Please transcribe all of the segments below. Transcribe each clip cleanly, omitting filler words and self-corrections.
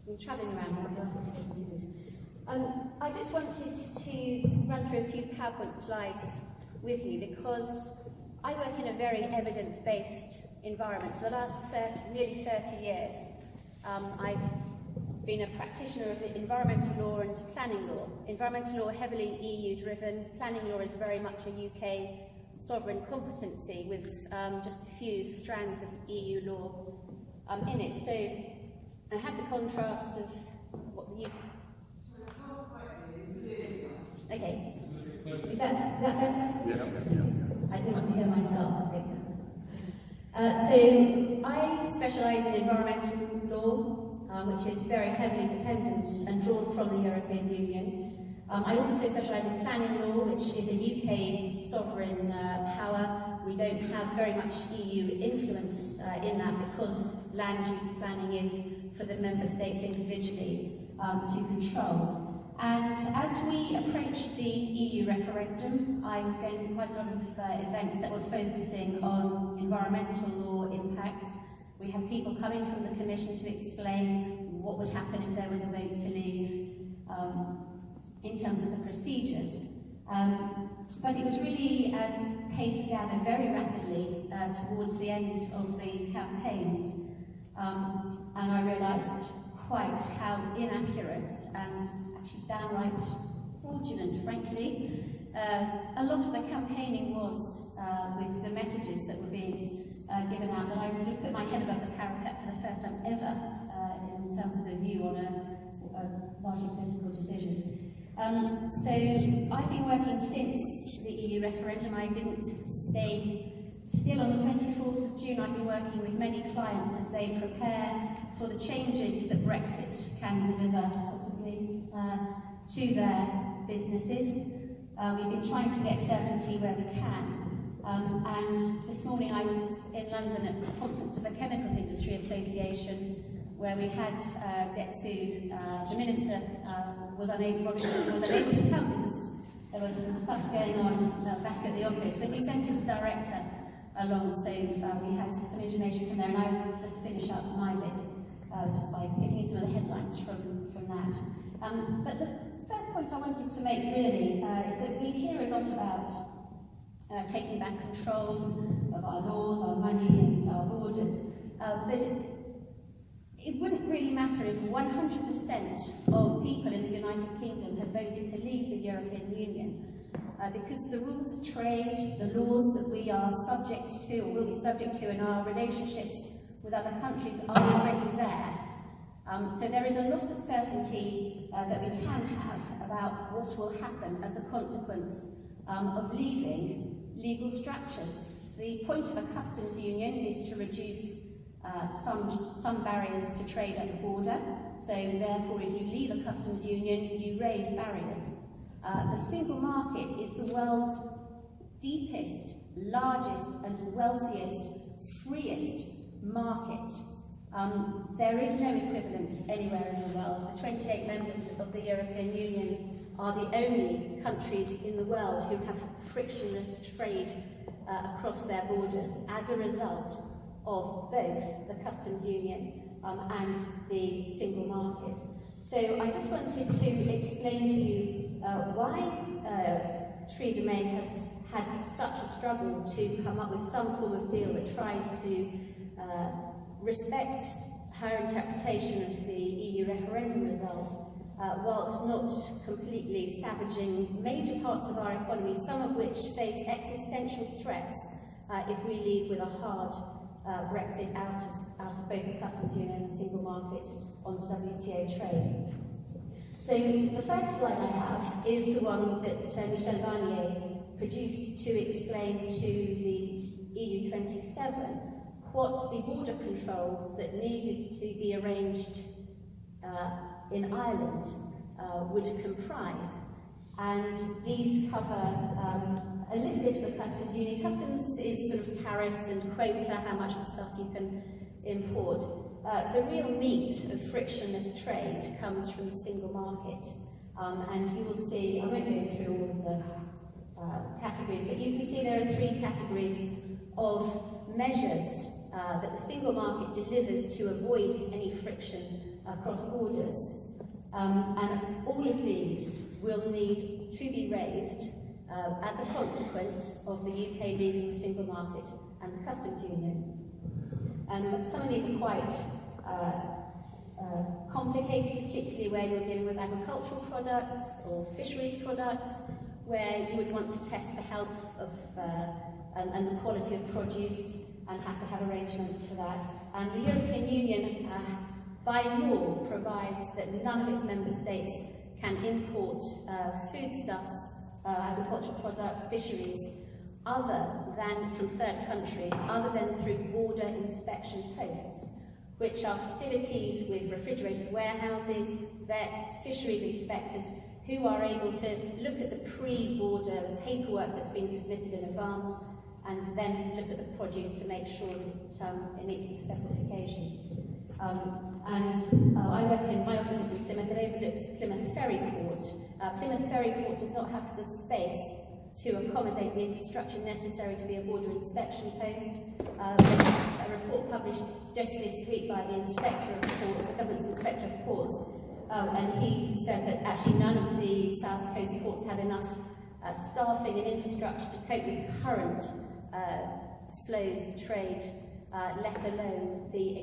I'm travelling around, my glasses here to do this. I just wanted to run through a few PowerPoint slides with you because I work in a very evidence-based environment. For the last nearly 30 years, I've been a practitioner of environmental law and planning law. Environmental law heavily EU-driven, planning law is very much a UK sovereign competency with just a few strands of EU law in it. So I have the contrast of what the UK... Okay, is that better? Yeah. I didn't want to hear myself. So I specialise in environmental law, which is very heavily dependent and drawn from the European Union. I also specialise in planning law, which is a UK sovereign power. We don't have very much EU influence in that because land use planning is for the member states individually to control. And as we approached the EU referendum, I was going to quite a lot of events that were focusing on environmental law impacts. We had people coming from the Commission to explain what would happen if there was a vote to leave in terms of the procedures. But it was really, as pace gathered very rapidly towards the end of the campaigns, and I realised quite how inaccurate and actually downright fraudulent, frankly, a lot of the campaigning was with the messages that were being given out, that I sort of put my head above the parapet for the first time ever in terms of the view on a largely political decision. So I've been working since the EU referendum. I didn't stay still on the 24th of June. I've been working with many clients as they prepare for the changes that Brexit can deliver, possibly, to their businesses. We've been trying to get certainty where we can. And this morning I was in London at the conference of the Chemicals Industry Association, where we had the Minister was unable to come because there was some stuff going on back at the office, but he sent his director along, so we had some information from there, and I will just finish up my bit just by giving you some of the headlines from that. But the first point I wanted to make really is that we hear a lot about taking back control of our laws, our money and our borders, but it wouldn't really matter if 100% of people in the United Kingdom had voted to leave the European Union. Because the rules of trade, the laws that we are subject to, or will be subject to in our relationships with other countries are already there. So there is a lot of certainty that we can have about what will happen as a consequence of leaving legal structures. The point of a customs union is to reduce some barriers to trade at the border. So therefore, if you leave a customs union, you raise barriers. The single market is the world's deepest, largest and wealthiest, freest market. There is no equivalent anywhere in the world. The 28 members of the European Union are the only countries in the world who have frictionless trade across their borders as a result of both the customs union and the single market. So I just wanted to explain to you why Theresa May has had such a struggle to come up with some form of deal that tries to respect her interpretation of the EU referendum result, whilst not completely savaging major parts of our economy, some of which face existential threats if we leave with a hard Brexit out of both the customs union and the single market onto WTO trade. So the first slide I have is the one that Michel Barnier produced to explain to the EU 27 what the border controls that needed to be arranged in Ireland would comprise. And these cover a little bit of the customs union. Customs is sort of tariffs and quota, how much of stuff you can import. The real meat of frictionless trade comes from the single market. And you will see, I won't go through all of the categories, but you can see there are 3 categories of measures that the single market delivers to avoid any friction across borders. And all of these will need to be raised as a consequence of the UK leaving the single market and the customs union. Some of these are quite complicated, particularly where you're dealing with agricultural products or fisheries products, where you would want to test the health of and the quality of produce and have to have arrangements for that. And the European Union, by law, provides that none of its member states can import foodstuffs, agricultural products, fisheries, other than from third countries, other than through border inspection posts, which are facilities with refrigerated warehouses, vets, fisheries inspectors, who are able to look at the pre-border paperwork that's been submitted in advance, and then look at the produce to make sure that it meets the specifications. I work in my office is in Plymouth. It overlooks Plymouth Ferry Port. Plymouth Ferry Port does not have the space to accommodate the infrastructure necessary to be a border inspection post. A report published just this week by the Inspector of Ports, the government's Inspector of Ports, and he said that actually none of the South Coast ports have enough staffing and infrastructure to cope with current flows of trade, let alone the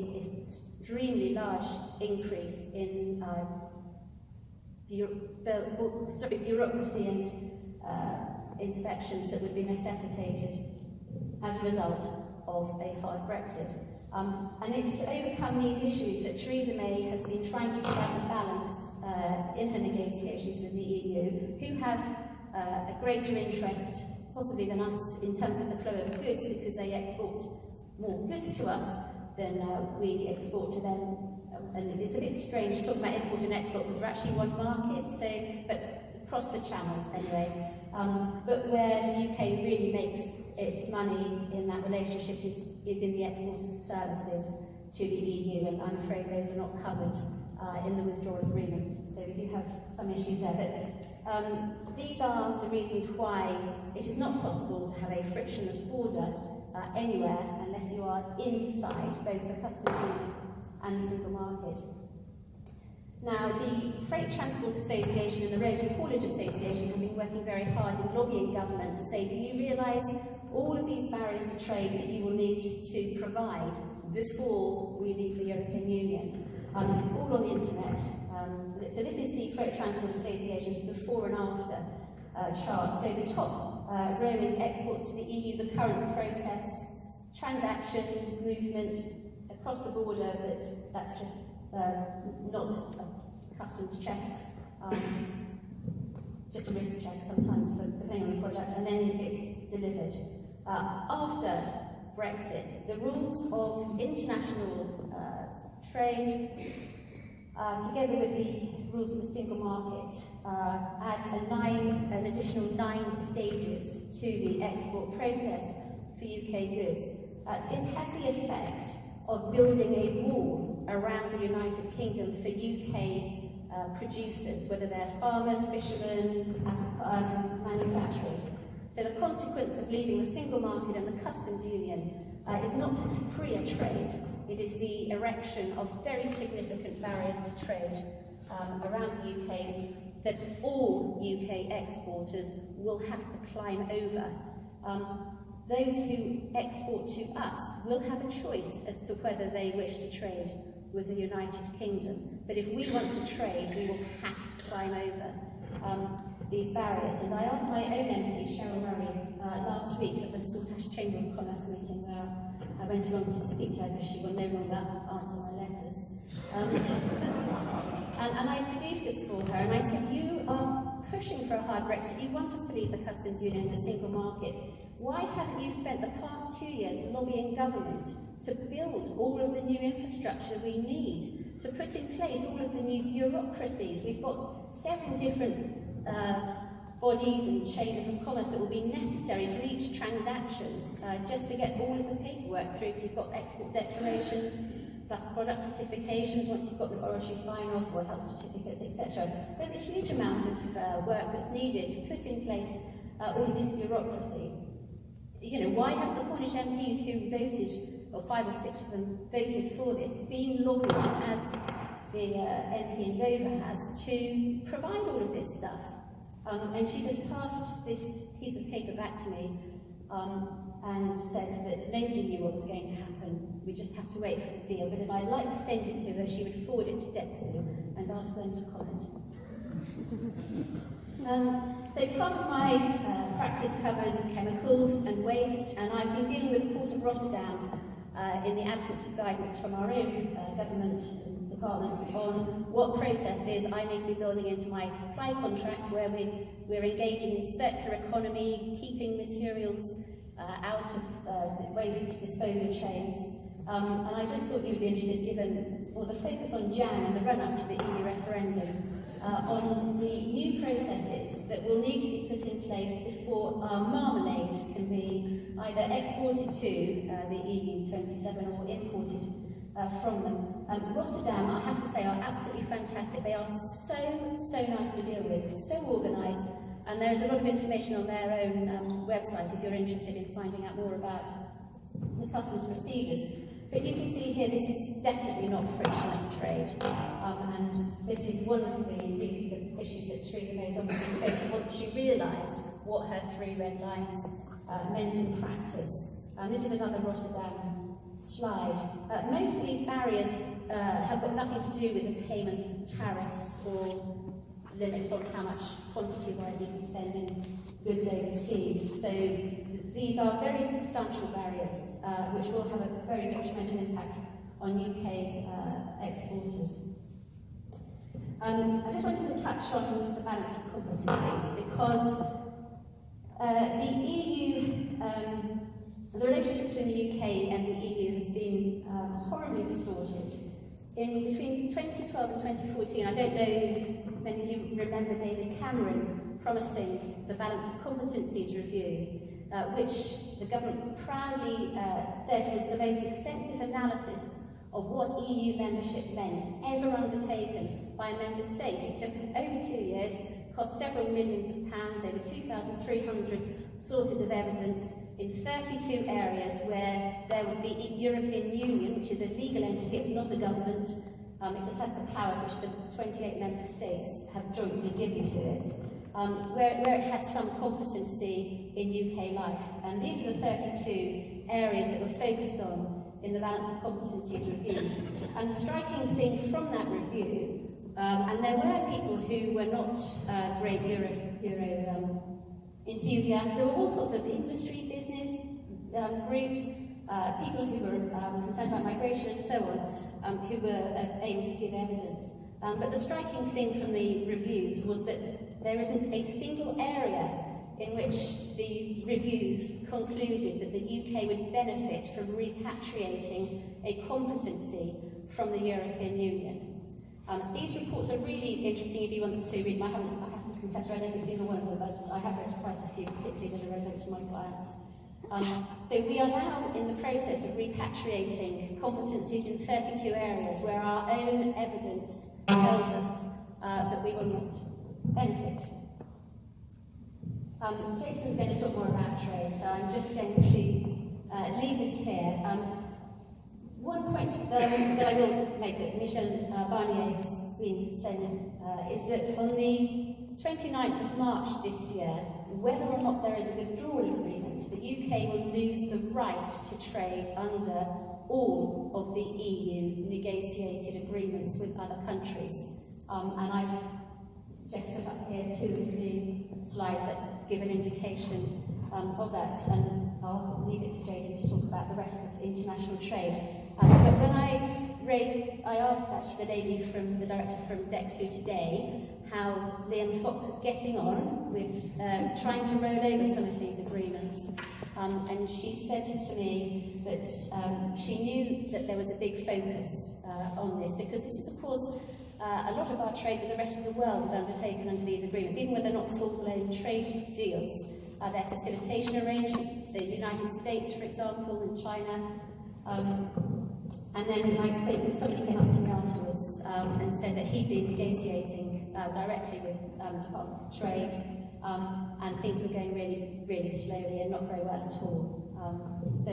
extremely large increase in bureaucracy and inspections that would be necessitated as a result of a hard Brexit. And it's to overcome these issues that Theresa May has been trying to strike a balance in her negotiations with the EU, who have a greater interest, possibly than us, in terms of the flow of goods, because they export more goods to us than we export to them. And it's a bit strange talking about import and export because we're actually one market, so, but across the channel anyway. But where the UK really makes its money in that relationship is in the export of services to the EU, and I'm afraid those are not covered in the withdrawal agreements. So we do have some issues there. But these are the reasons why it is not possible to have a frictionless border anywhere unless you are inside both the customs union and the single market. Now, the Freight Transport Association and the Road and Haulage Association have been working very hard in lobbying government to say, do you realise all of these barriers to trade that you will need to provide before we leave the European Union? It's all on the internet. So this is the Freight Transport Association's before and after chart. So the top row is exports to the EU, the current process, transaction, movement across the border, but that's just not a customs check, just a risk check sometimes, depending on the product, and then it's delivered. After Brexit, the rules of international trade, together with the rules of the single market, add an additional 9 stages to the export process for UK goods. This has the effect of building a wall around the United Kingdom for UK producers, whether they're farmers, fishermen, manufacturers. So the consequence of leaving the single market and the customs union is not to free a trade, it is the erection of very significant barriers to trade around the UK that all UK exporters will have to climb over. Those who export to us will have a choice as to whether they wish to trade with the United Kingdom. But if we want to trade, we will have to climb over these barriers. And I asked my own MP, Cheryl Murray, last week at the Saltash Chamber of Commerce meeting where I went along to speak to her because she will no longer answer my letters. And I produced this for her, and I said, you are pushing for a hard Brexit. You want us to leave the customs union and the single market. Why haven't you spent the past 2 years lobbying government to build all of the new infrastructure we need, to put in place all of the new bureaucracies? We've got 7 different bodies and chambers of commerce that will be necessary for each transaction just to get all of the paperwork through, because you've got export declarations, plus product certifications once you've got the oratory sign-off or health certificates, etc. There's a huge amount of work that's needed to put in place all of this bureaucracy. You know, why haven't the Cornish MPs who voted, or 5 or 6 of them voted for this, been lobbying as the MP in Dover has, to provide all of this stuff. And she just passed this piece of paper back to me and said that nobody knew what was going to happen. We just have to wait for the deal. But if I'd like to send it to her, she would forward it to DEXU and ask them to comment. So part of my practice covers chemicals and waste, and I've been dealing with the Port of Rotterdam in the absence of guidance from our own government departments on what processes I need to be building into my supply contracts, where we're engaging in circular economy, keeping materials out of the waste disposal chains. And I just thought you'd be interested, given the focus on Jan and the run-up to the EU referendum, on the new processes that will need to be put in place before our marmalade can be either exported to the EU 27 or imported from them. Rotterdam, I have to say, are absolutely fantastic. They are so nice to deal with, so organised, and there is a lot of information on their own website if you're interested in finding out more about the customs procedures. But you can see here, this is definitely not frictionless trade, and this is one of the issues that Theresa May's obviously faced once she realised what her 3 red lines meant in practice. This is another Rotterdam slide. Most of these barriers have got nothing to do with the payment of tariffs or limits on how much quantity-wise you can send in goods overseas. So these are very substantial barriers which will have a very detrimental impact on UK exporters. I just wanted to touch on the balance of competencies, because the EU, the relationship between the UK and the EU has been horribly distorted. In between 2012 and 2014, I don't know if many of you remember David Cameron promising the balance of competencies review, which the government proudly said was the most extensive analysis of what EU membership meant ever undertaken by a member state. It took over 2 years, cost several millions of pounds, over 2,300 sources of evidence in 32 areas where there would be European Union, which is a legal entity, it's not a government, it just has the powers which the 28 member states have jointly given to it, where it has some competency in UK life. And these are the 32 areas that were focused on in the balance of competencies reviews. And the striking thing from that review, and there were people who were not great Euro enthusiasts, there were all sorts of industry, business groups, people who were concerned about migration and so on, who were able to give evidence. But the striking thing from the reviews was that there isn't a single area in which the reviews concluded that the UK would benefit from repatriating a competency from the European Union. These reports are really interesting if you want to read them. I have to confess, I don't see one of them, but I have read quite a few, particularly that are relevant to my clients. So we are now in the process of repatriating competencies in 32 areas where our own evidence tells us that we will not benefit. Jason's going to talk more about trade, so I'm just going to leave this here. One point that I will make that Michel Barnier has been saying is that on the 29th of March this year, whether or not there is a withdrawal agreement, the UK will lose the right to trade under all of the EU negotiated agreements with other countries. And I've just put up here 2 of the slides that give an indication of that, and I'll leave it to Jason to talk about the rest of international trade. But when I asked actually the lady the director from DEXU today how Liam Fox was getting on with trying to roll over some of these agreements, and she said to me that she knew that there was a big focus on this, because this is of course a lot of our trade with the rest of the world is undertaken under these agreements, even when they're not full-blown trade deals. They're facilitation arrangements, the United States, for example, and China. And then I spoke with somebody came up to me afterwards and said that he'd been negotiating directly with the Department of Trade, and things were going really, really slowly and not very well at all. So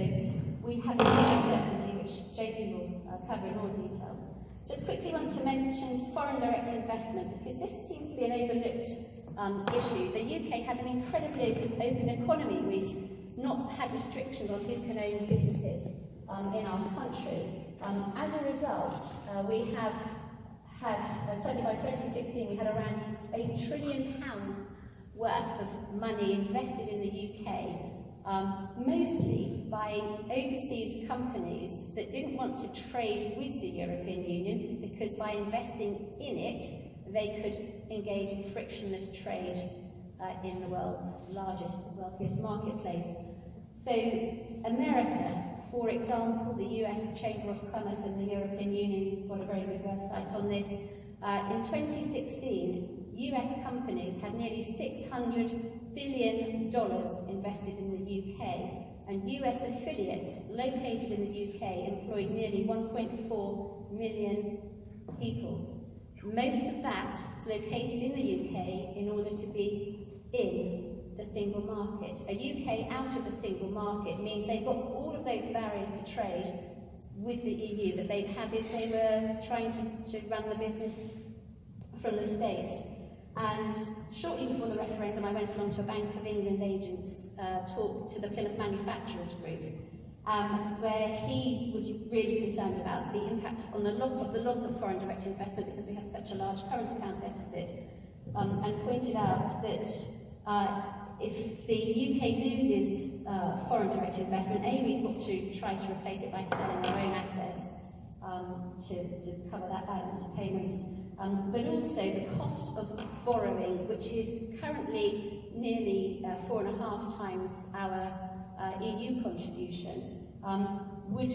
we have a uncertainty, which Jason will cover in more detail. Just quickly want to mention foreign direct investment, because this seems to be an overlooked issue. The UK has an incredibly open economy. We've not had restrictions on who can own businesses in our country. As a result, we have had, certainly by 2016, we had around £8 trillion worth of money invested in the UK, mostly by overseas companies that didn't want to trade with the European Union, because by investing in it, they could engage in frictionless trade in the world's largest, wealthiest marketplace. So America, for example, the US Chamber of Commerce and the European Union's got a very good website on this. In 2016, US companies had nearly $600 billion invested in the UK, and US affiliates located in the UK employed nearly 1.4 million people. Most of that is located in the UK in order to be in the single market. A UK out of the single market means they've got all of those barriers to trade with the EU that they'd have if they were trying to run the business from the States. And shortly before the referendum, I went along to a Bank of England agent's talk to the Plymouth Manufacturers Group, where he was really concerned about the impact on the loss of foreign direct investment, because we have such a large current account deficit, and pointed out that if the UK loses foreign direct investment, we've got to try to replace it by selling our own assets to cover that balance of payments. But also the cost of borrowing, which is currently nearly 4.5 times our EU contribution, would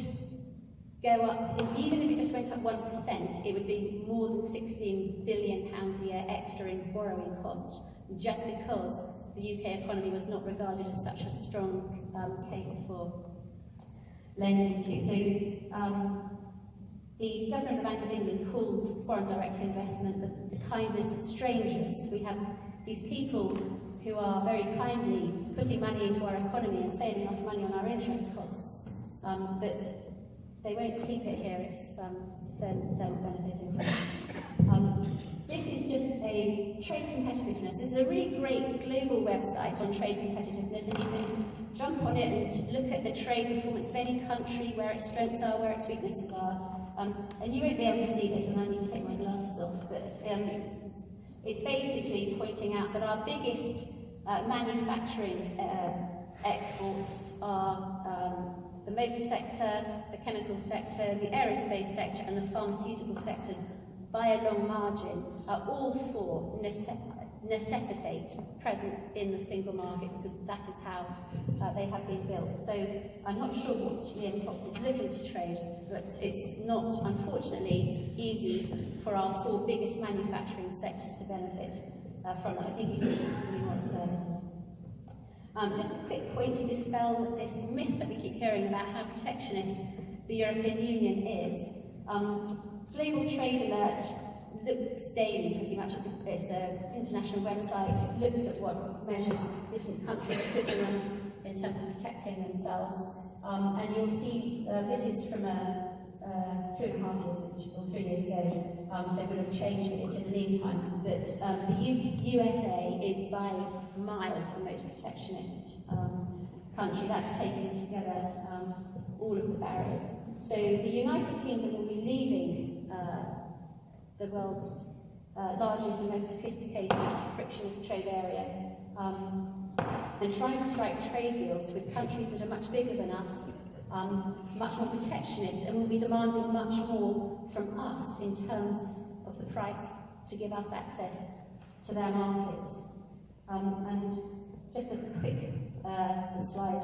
go up, even if it just went up 1%, it would be more than £16 billion a year extra in borrowing costs, just because the UK economy was not regarded as such a strong case for lending to. So the Governor of the Bank of England calls foreign direct investment the kindness of strangers. We have these people who are very kindly putting money into our economy and saving us money on our interest costs, but they won't keep it here if they're not benefiting from it. This is just a trade competitiveness. There's a really great global website on trade competitiveness, and you can jump on it and look at the trade performance of any country, where its strengths are, where its weaknesses are. And you won't be able to see this, and I need to take my glasses off, but it's basically pointing out that our biggest manufacturing exports are the motor sector, the chemical sector, the aerospace sector, and the pharmaceutical sectors, by a long margin. All four necessitate presence in the single market, because that is how they have been built. So I'm not sure what Liam Fox is looking to trade, but it's not, unfortunately, easy for our four biggest manufacturing sectors to benefit from that. I think he's looking more at services. Just a quick point to dispel this myth that we keep hearing about how protectionist the European Union is. Global Trade Alert looks daily, pretty much. It's an international website. It looks at what measures different countries are putting on in terms of protecting themselves. And you'll see, this is from 2.5 years or 3 years ago, so it would have changed it in the meantime. But the USA is by miles the most protectionist country. That's taken together all of the barriers. So the United Kingdom will be leaving the world's largest and most sophisticated frictionless trade area, and trying to strike trade deals with countries that are much bigger than us, much more protectionist, and will be demanding much more from us in terms of the price to give us access to their markets. And just a quick slide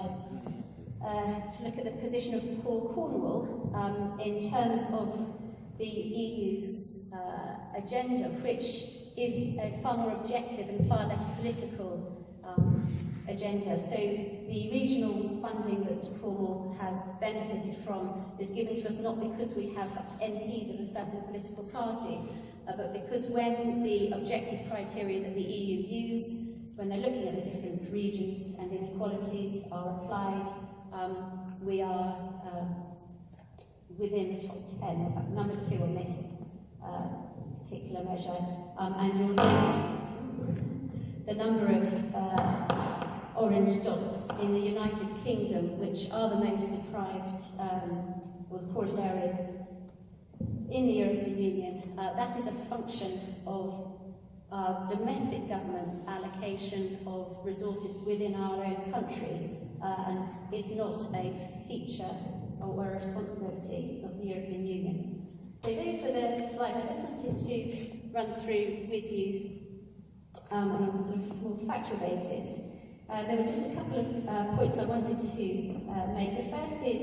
to look at the position of poor Cornwall in terms of the EU's agenda, which is a far more objective and far less political agenda. So the regional funding that Cornwall has benefited from is given to us not because we have MPs of a certain political party, but because when the objective criteria that the EU use, when they're looking at the different regions and inequalities are applied, we are within the top 10, in fact, number 2 on this particular measure, and you'll note the number of orange dots in the United Kingdom, which are the most deprived or the poorest areas in the European Union. That is a function of our domestic government's allocation of resources within our own country, and is not a feature or a responsibility of the European Union. So those were the slides I just wanted to run through with you on a sort of more factual basis. There were just a couple of points I wanted to make. The first is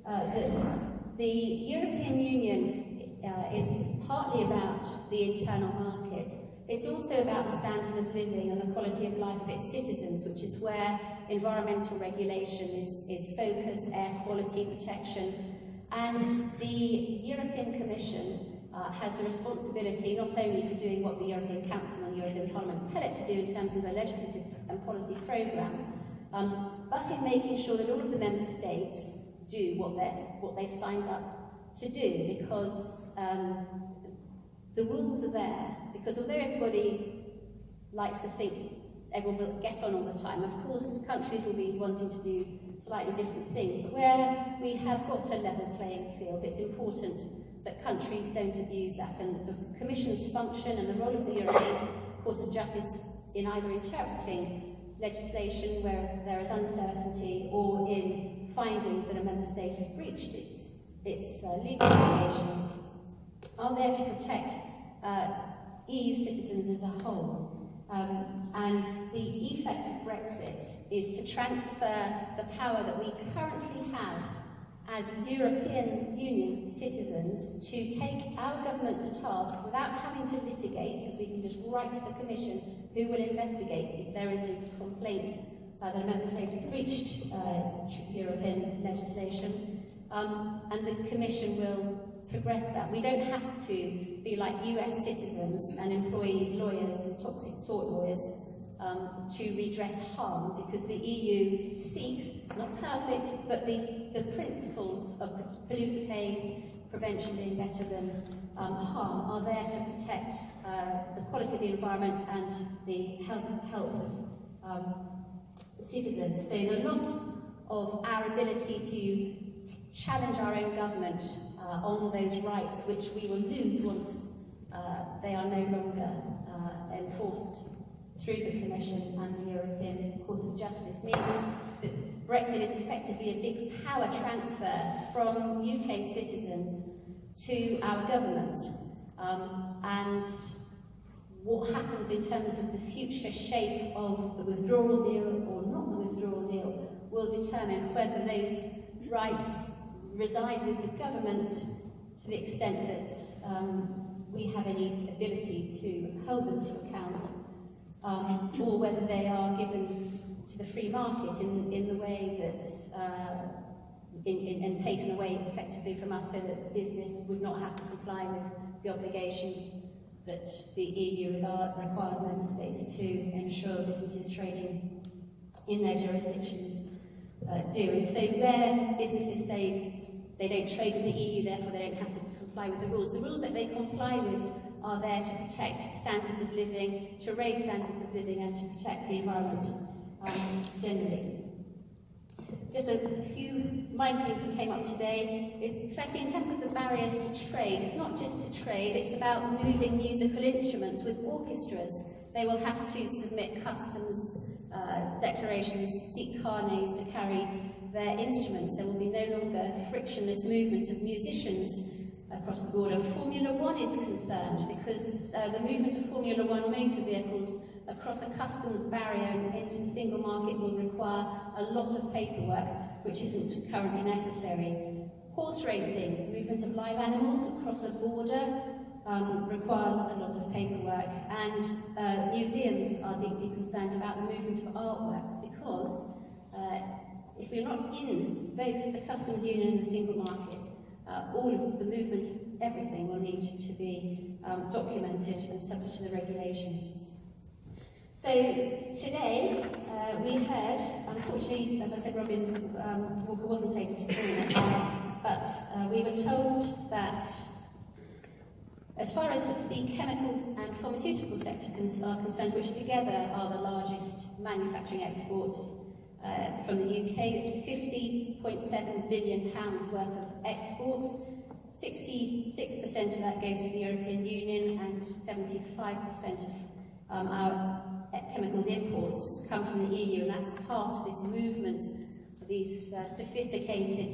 that the European Union is partly about the internal market. It's also about the standard of living and the quality of life of its citizens, which is where environmental regulation is focused, air quality protection. And the European Commission has the responsibility not only for doing what the European Council and the European Parliament tell it to do in terms of a legislative and policy programme, but in making sure that all of the member states do what they've signed up to do, because the rules are there. Because although everybody likes to think everyone will get on all the time, of course countries will be wanting to do slightly different things, but where we have got a level playing field, it's important that countries don't abuse that, and the Commission's function and the role of the European Court of Justice in either interpreting legislation where there is uncertainty or in finding that a member state has breached its legal obligations are there to protect EU citizens as a whole. And the effect of Brexit is to transfer the power that we currently have as European Union citizens to take our government to task without having to litigate, as we can just write to the Commission, who will investigate if there is a complaint that a member state has breached European legislation, and the Commission will progress that. We don't have to be like US citizens and employ lawyers and toxic tort lawyers to redress harm, because the EU seeks, it's not perfect, but the principles of polluter pays, prevention being better than harm, are there to protect the quality of the environment and the health of citizens. So the loss of our ability to challenge our own government on those rights, which we will lose once they are no longer enforced through the Commission and the European Court of Justice, means that Brexit is effectively a big power transfer from UK citizens to our government. And what happens in terms of the future shape of the withdrawal deal or not the withdrawal deal will determine whether those rights reside with the government to the extent that we have any ability to hold them to account, or whether they are given to the free market in the way that and taken away effectively from us, so that business would not have to comply with the obligations that the EU requires member states to ensure businesses trading in their jurisdictions do. And so where businesses say they don't trade with the EU, therefore they don't have to comply with the rules that they comply with are there to protect standards of living, to raise standards of living, and to protect the environment generally. Just a few minor things that came up today is, firstly, in terms of the barriers to trade, it's not just to trade, it's about moving musical instruments. With orchestras, they will have to submit customs declarations, seek carnets to carry their instruments. There will be no longer frictionless movement of musicians across the border. Formula One is concerned because the movement of Formula One motor vehicles across a customs barrier into the single market will require a lot of paperwork, which isn't currently necessary. Horse racing, movement of live animals across a border, requires a lot of paperwork, and museums are deeply concerned about the movement of artworks, because if we're not in both the customs union and the single market, all of the movement of everything will need to be documented and subject to the regulations. So today we heard, unfortunately, as I said, Robin Walker wasn't able to join us, but we were told that As far as the chemicals and pharmaceutical sector are concerned, which together are the largest manufacturing exports from the UK, it's £50.7 billion worth of exports. 66% of that goes to the European Union, and 75% of our chemicals imports come from the EU, and that's part of this movement of these sophisticated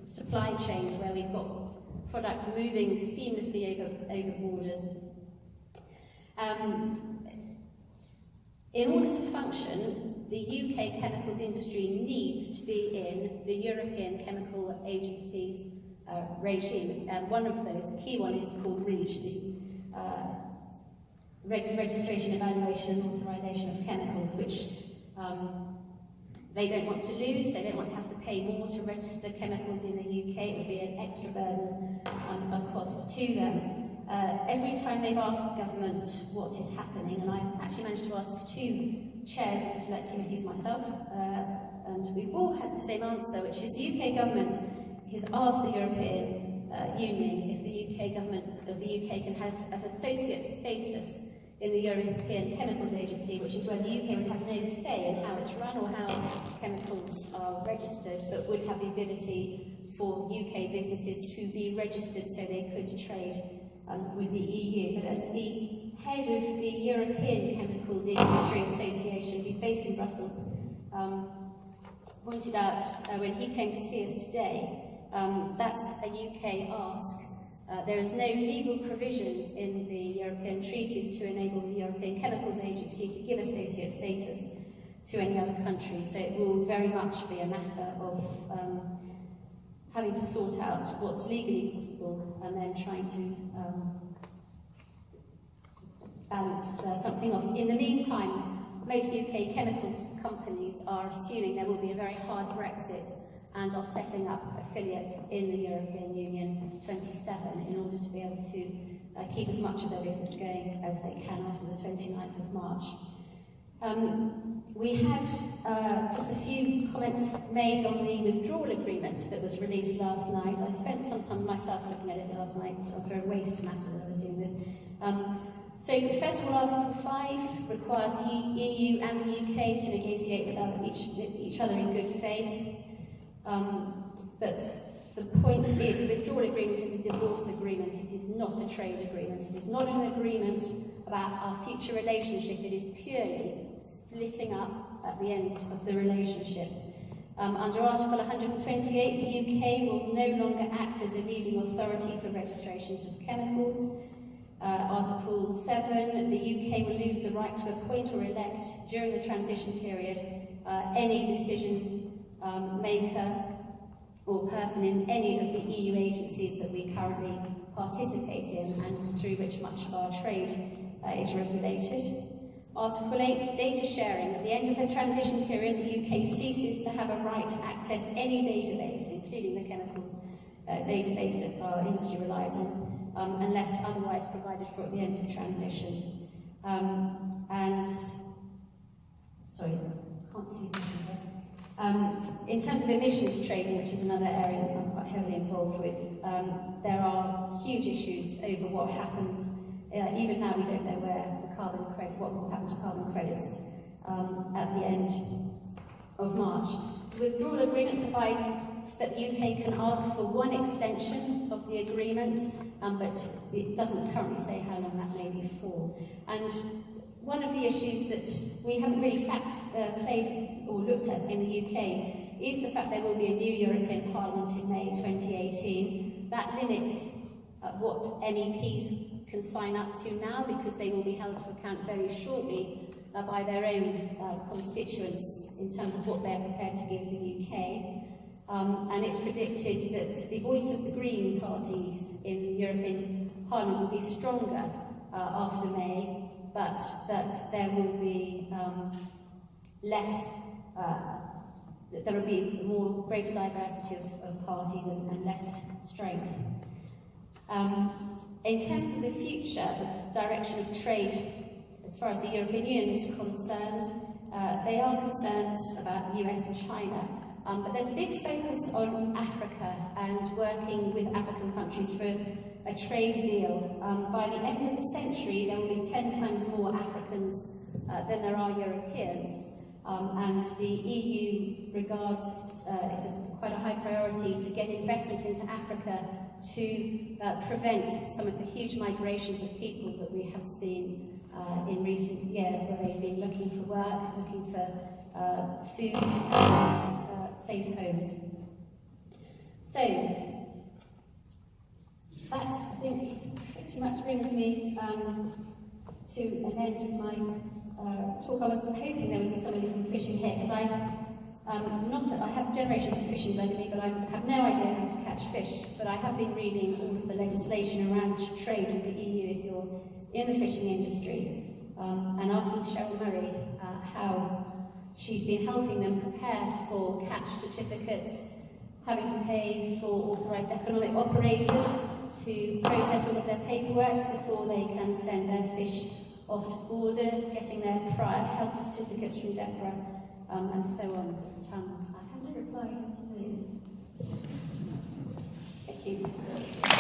supply chains where we've got products moving seamlessly over borders. In order to function, the UK chemicals industry needs to be in the European Chemical Agency's regime. One of those, the key one, is called REACH, the Registration, Evaluation and Authorisation of Chemicals, which they don't want to lose. They don't want to have to pay more to register chemicals in the UK. It would be an extra burden of cost to them. Every time they've asked government what is happening, and I actually managed to ask 2 chairs of select committees myself, and we've all had the same answer, which is the UK government has asked the European Union if the UK government of the UK can have associate status in the European Chemicals Agency, which is where the UK would have no say in how it's run or how chemicals are registered, but would have the ability for UK businesses to be registered so they could trade with the EU. But as the head of the European Chemicals Industry Association, who's based in Brussels, pointed out when he came to see us today, that's a UK ask. There is no legal provision in the European treaties to enable the European Chemicals Agency to give associate status to any other country, so it will very much be a matter of having to sort out what's legally possible and then trying to balance something off. In the meantime, most UK chemicals companies are assuming there will be a very hard Brexit and are setting up affiliates in the European Union 27 in order to be able to keep as much of their business going as they can after the 29th of March. We had just a few comments made on the withdrawal agreement that was released last night. I spent some time myself looking at it last night for a waste matter that I was dealing with. So first of all, Article 5 requires the EU and the UK to negotiate with each other in good faith. But the point is, the withdrawal agreement is a divorce agreement. It is not a trade agreement. It is not an agreement about our future relationship. It is purely splitting up at the end of the relationship. Under Article 128, the UK will no longer act as a leading authority for registrations of chemicals. Article 7, the UK will lose the right to appoint or elect during the transition period any decision maker or person in any of the EU agencies that we currently participate in and through which much of our trade is regulated. Article 8, data sharing. At the end of the transition period, the UK ceases to have a right to access any database, including the chemicals database that our industry relies on, unless otherwise provided for at the end of transition. Sorry, I can't see that here. In terms of emissions trading, which is another area that I'm quite heavily involved with, there are huge issues over what happens. Even now, we don't know what will happen to carbon credits at the end of March. The withdrawal agreement provides that the UK can ask for one extension of the agreement, but it doesn't currently say how long that may be for. And one of the issues that we haven't really played or looked at in the UK is the fact there will be a new European Parliament in May 2018. That limits what MEPs can sign up to now, because they will be held to account very shortly by their own constituents in terms of what they're prepared to give the UK. And it's predicted that the voice of the Green parties in the European Parliament will be stronger after May, but that there will be there will be greater diversity of parties and less strength. In terms of the future, the direction of trade, as far as the European Union is concerned, they are concerned about the US and China, but there's a big focus on Africa and working with African countries for a trade deal. By the end of the century, there will be 10 times more Africans than there are Europeans. And the EU regards it as quite a high priority to get investment into Africa to prevent some of the huge migrations of people that we have seen in recent years, where they've been looking for work, looking for food, and safe homes. So, that, I think, pretty much brings me to an end of my talk. I was hoping there would be somebody from fishing here, because I have generations of fishing blood in me, but I have no idea how to catch fish. But I have been reading all of the legislation around trade in the EU if you're in the fishing industry, and asking Cheryl Murray how she's been helping them prepare for catch certificates, having to pay for authorised economic operators to process all of their paperwork before they can send their fish off to border, getting their prior health certificates from DEFRA, and so on. I haven't replied to these. Thank you.